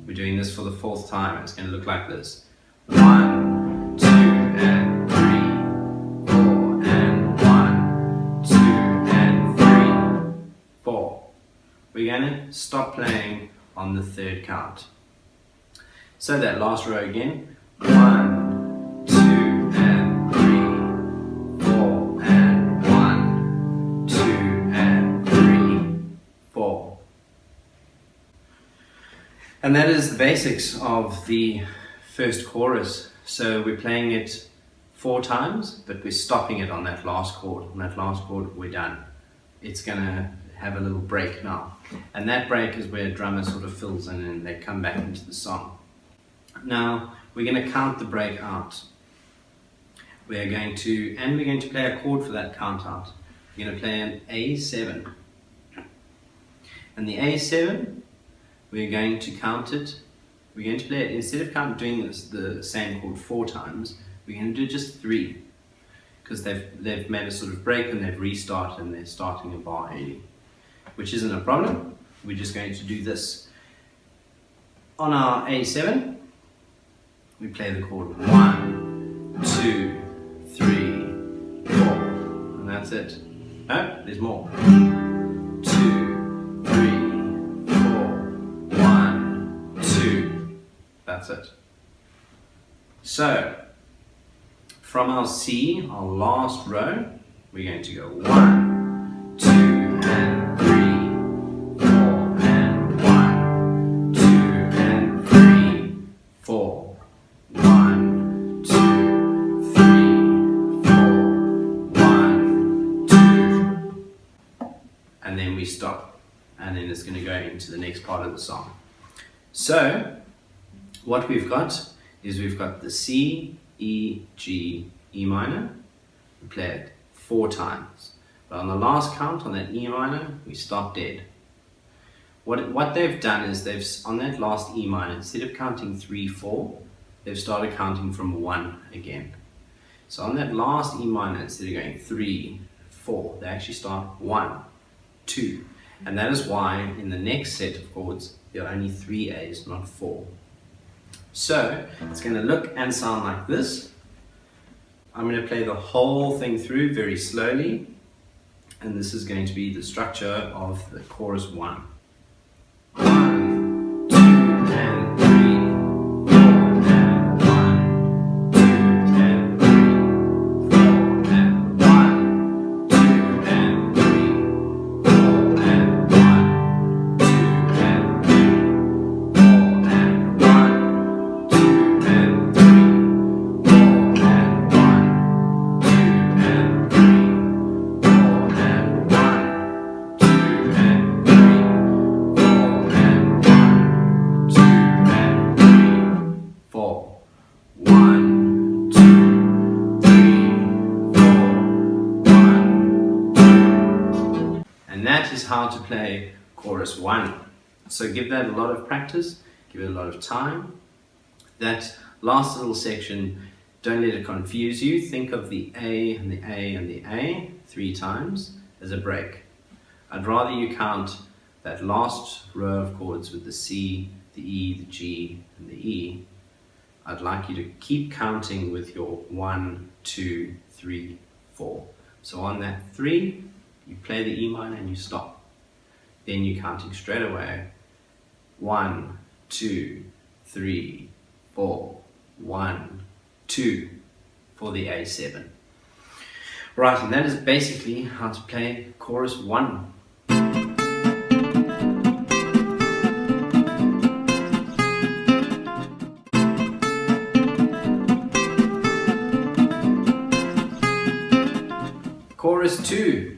We're doing this for the fourth time. It's going to look like this: 1, 2, and 3, 4, and 1, 2, and 3, 4. We're going to stop playing on the third count. So that last row again: 1, 2, and 3, 4, and 1, 2, and 3, 4. And that is the basics of the first chorus. So we're playing it 4 times, but we're stopping it on that last chord. On that last chord, we're done. It's going to have a little break now. And that break is where a drummer sort of fills in and they come back into the song. Now, we're going to count the break out. We're going to play a chord for that count out. We're going to play an A7. And the A7, we're going to count it. We're going to play it, instead of doing the same chord 4 times, we're going to do just 3. Because they've made a sort of break and they've restarted and they're starting a bar 80. Which isn't a problem. We're just going to do this. On our A7, we play the chord 1, 2, 3, 4. And that's it. No, there's more. 2, 3, 4, 1, 2. That's it. So, from our C, our last row, we're going to go 1, 2, and 3, 4, and 1, 2, and 3, 4, 1, 2, 3, 4, 1, 2, and then we stop, and then it's going to go into the next part of the song. So, what we've got is we've got the C, E, G, E minor. We play it 4 times. But on the last count, on that E minor, we stop dead. What they've done is on that last E minor, instead of counting 3, 4, they've started counting from 1 again. So on that last E minor, instead of going 3, 4, they actually start 1, 2. And that is why in the next set of chords, there are only 3 A's, not 4. So it's going to look and sound like this. I'm going to play the whole thing through very slowly, and this is going to be the structure of the chorus 1. 1, 2, and 3, 4, and 1, 2, and 3, 4, and 1, 2, and 3, 4, and 1, 2, and 3, 4, and 1. How to play chorus 1. So give that a lot of practice, give it a lot of time. That last little section, don't let it confuse you. Think of the A and the A and the A 3 times as a break. I'd rather you count that last row of chords with the C, the E, the G, and the E. I'd like you to keep counting with your 1, 2, 3, 4. So on that 3, you play the E minor and you stop. Then you're counting straight away. 1, 2, 3, 4, 1, 2, for the A7. Right, and that is basically how to play chorus 1. Chorus 2.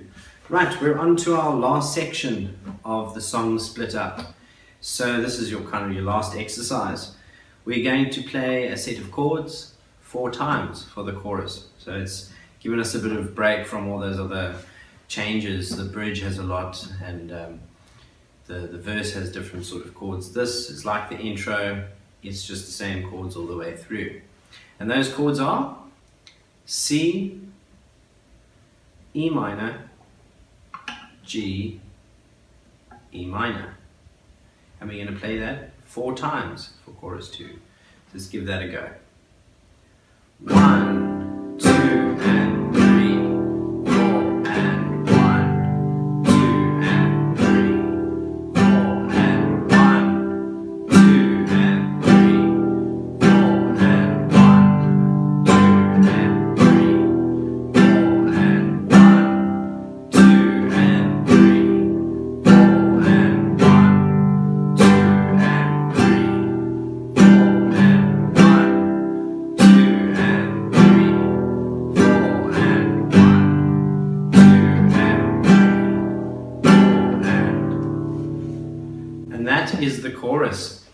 Right, we're on to our last section of the song split up. So this is your your last exercise. We're going to play a set of chords 4 times for the chorus. So it's given us a bit of break from all those other changes. The bridge has a lot, and the verse has different sort of chords. This is like the intro, it's just the same chords all the way through. And those chords are C, E minor, G, E minor. And we're going to play that 4 times for chorus 2. Let's give that a go. 1, 2, and 3, 4, and 1, 2, and 3, 4, and 1, 2, and 3, 4, and 1, 2, and 3, 4, and 1, 2, and 3, 4, and 1, 2, and 3, 4, and 1, 2, and 3, 4, and 1, 2, and 3, 4, and 1, 2, and 3, 4, and that is the chorus.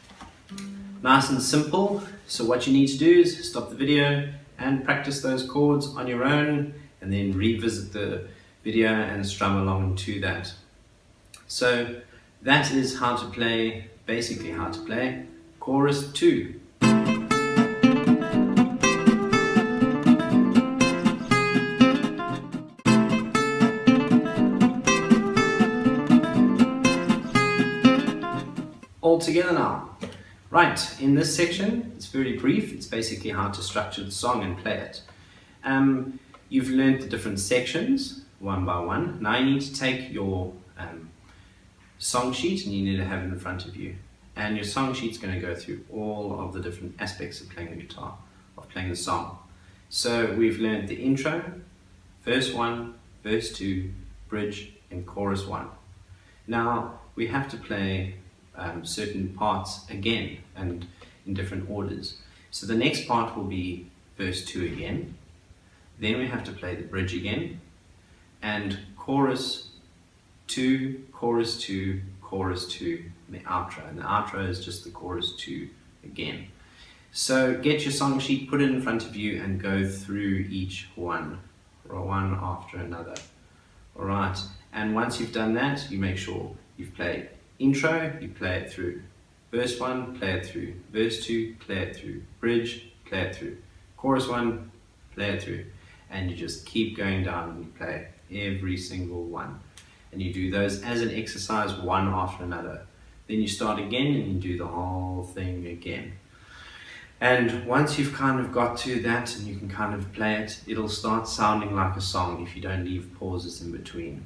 Nice and simple. So what you need to do is stop the video and practice those chords on your own, and then revisit the video and strum along to that. So that is how to play, basically how to play chorus 2. All together now. Right, in this section, it's very brief. It's basically how to structure the song and play it. You've learned the different sections one by one. Now you need to take your song sheet, and you need to have it in front of you. And your song sheet's going to go through all of the different aspects of playing the guitar, of playing the song. So we've learned the intro, verse 1, verse 2, bridge, and chorus 1. Now we have to play certain parts again, and in different orders. So the next part will be verse 2 again. Then we have to play the bridge again, and chorus 2, chorus 2, chorus 2, and the outro. And the outro is just the chorus 2 again. So get your song sheet, put it in front of you, and go through each one after another. Alright, and once you've done that, you make sure you've played intro, you play it through. Verse 1, play it through. Verse 2, play it through. Bridge, play it through. Chorus 1, play it through. And you just keep going down and you play every single one. And you do those as an exercise, one after another. Then you start again and you do the whole thing again. And once you've kind of got to that and you can kind of play it, it'll start sounding like a song if you don't leave pauses in between.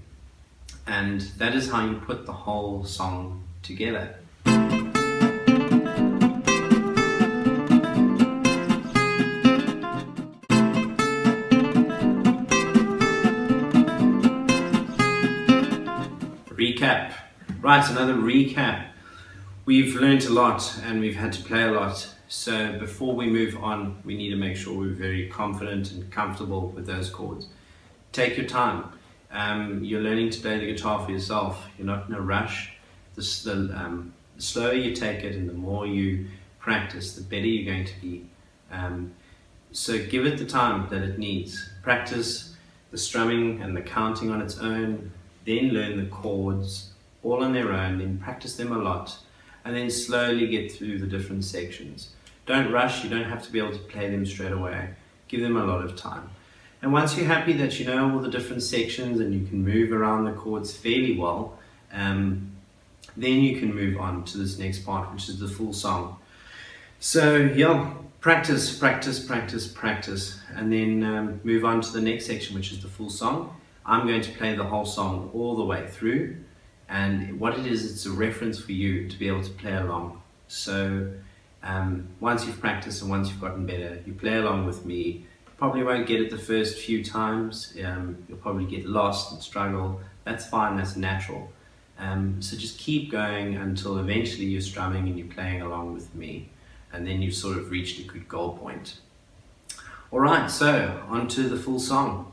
And that is how you put the whole song together. Recap. Right, another recap. We've learnt a lot and we've had to play a lot. So before we move on, we need to make sure we're very confident and comfortable with those chords. Take your time. You're learning to play the guitar for yourself. You're not in a rush. The slower you take it and the more you practice, the better you're going to be. So give it the time that it needs. Practice the strumming and the counting on its own, then learn the chords all on their own, then practice them a lot, and then slowly get through the different sections. Don't rush, you don't have to be able to play them straight away. Give them a lot of time. And once you're happy that you know all the different sections and you can move around the chords fairly well, then you can move on to this next part, which is the full song. So yeah, practice, practice, practice, practice, and then move on to the next section, which is the full song. I'm going to play the whole song all the way through, and what it is, it's a reference for you to be able to play along. So once you've practiced and once you've gotten better, you play along with me, Probably won't get it the first few times. You'll probably get lost and struggle. That's fine, that's natural. So just keep going until eventually you're strumming and you're playing along with me, and then you've sort of reached a good goal point. Alright, so on to the full song.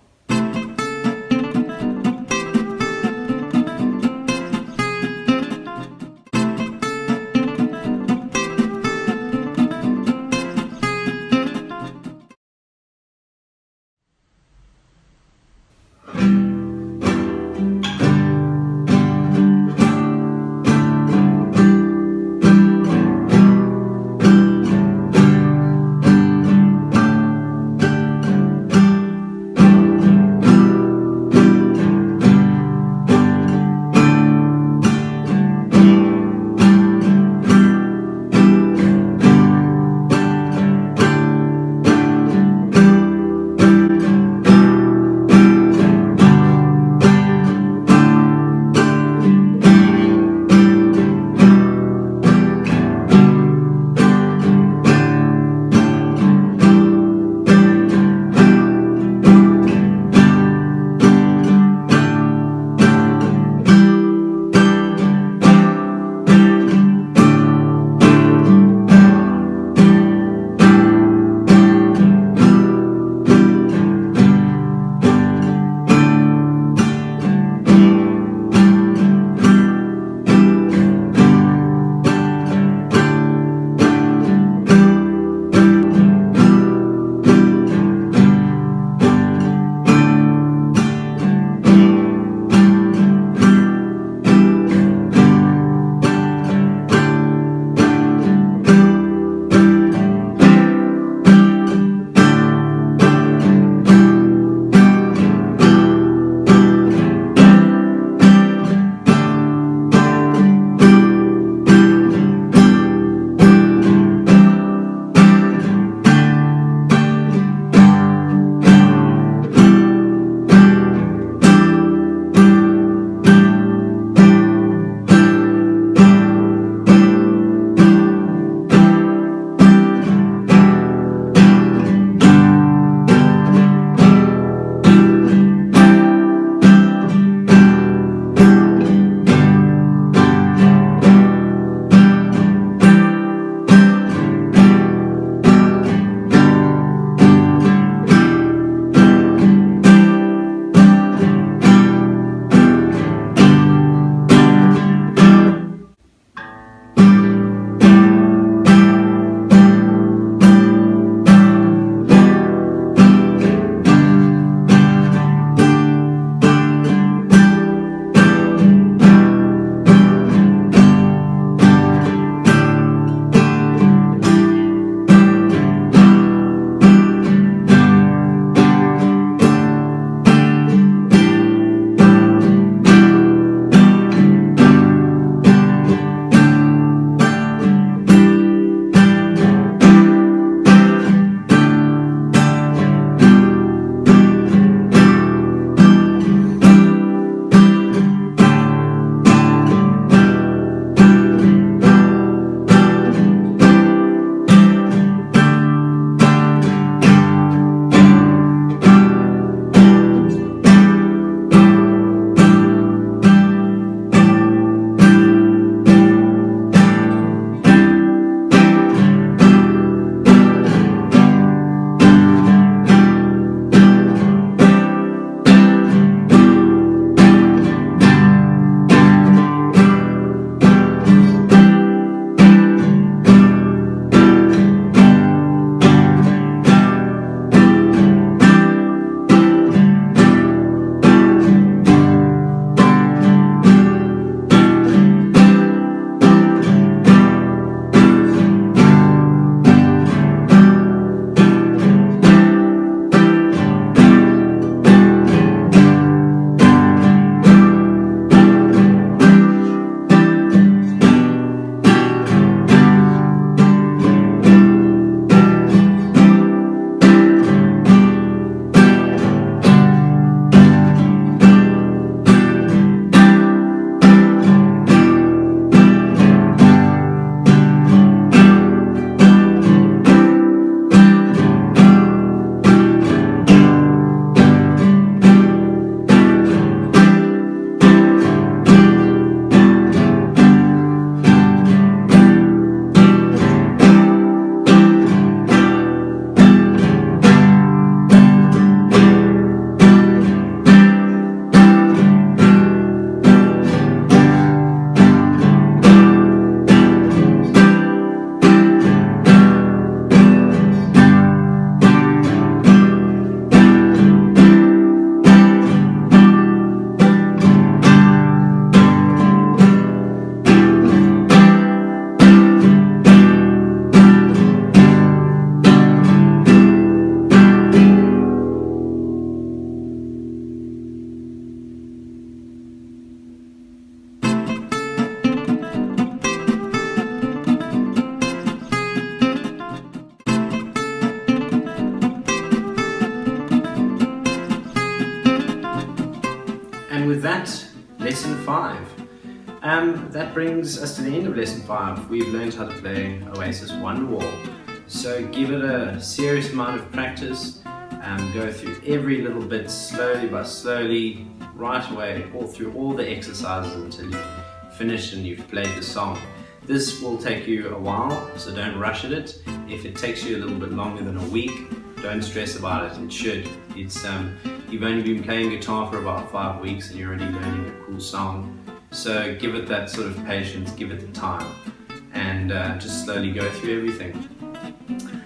That brings us to the end of lesson 5. We've learned how to play Oasis Wonderwall. So give it a serious amount of practice. Go through every little bit slowly by slowly, right away, all through all the exercises until you've finished and you've played the song. This will take you a while, so don't rush at it. If it takes you a little bit longer than a week, don't stress about it. It should. You've only been playing guitar for about 5 weeks and you're already learning a cool song. So give it that sort of patience, give it the time, and just slowly go through everything.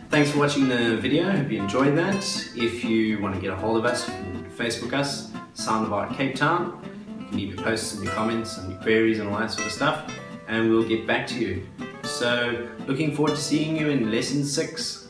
Thanks for watching the video. I hope you enjoyed that. If you want to get a hold of us, you can Facebook us, Sound of Art Cape Town. You can leave your posts and your comments and your queries and all that sort of stuff, and we'll get back to you. So looking forward to seeing you in lesson 6.